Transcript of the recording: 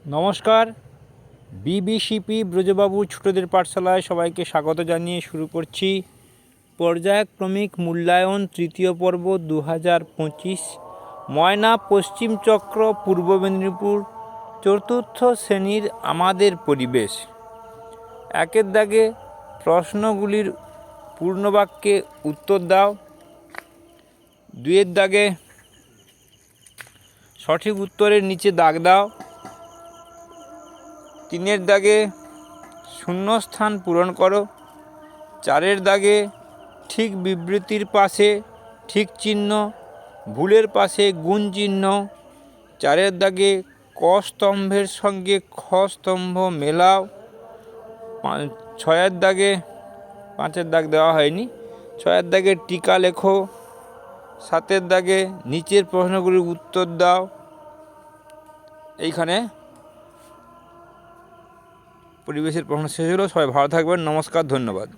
নমস্কার। বিবিসিপি ব্রজবাবু ছোটদের পাঠশালায় সবাইকে স্বাগত জানিয়ে শুরু করছি পর্যায়ক্রমিক মূল্যায়ন তৃতীয় পর্ব 2025। ময়না, পশ্চিম চক্র, পূর্ব মেদিনীপুর, চতুর্থ শ্রেণীর আমাদের পরিবেশ। একের দাগে প্রশ্নগুলির পূর্ণবাক্যে উত্তর দাও। দুইয়ের দাগে সঠিক উত্তরের নিচে দাগ দাও। তিনের দাগে শূন্যস্থান পূরণ করো। চারের দাগে ঠিক বিবৃতির পাশে ঠিক চিহ্ন, ভুলের পাশে গুণ চিহ্ন। চারের দাগে ক স্তম্ভের সঙ্গে খ স্তম্ভ মেলাও। ছয়ের দাগে, পাঁচের দাগ দেওয়া হয়নি, ছয়ের দাগে টিকা লেখো। সাতের দাগে নিচের প্রশ্নগুলির উত্তর দাও। এইখানে পরিবেশের প্রশ্ন শেষ হলো। সবাই ভালো থাকবেন। নমস্কার, ধন্যবাদ।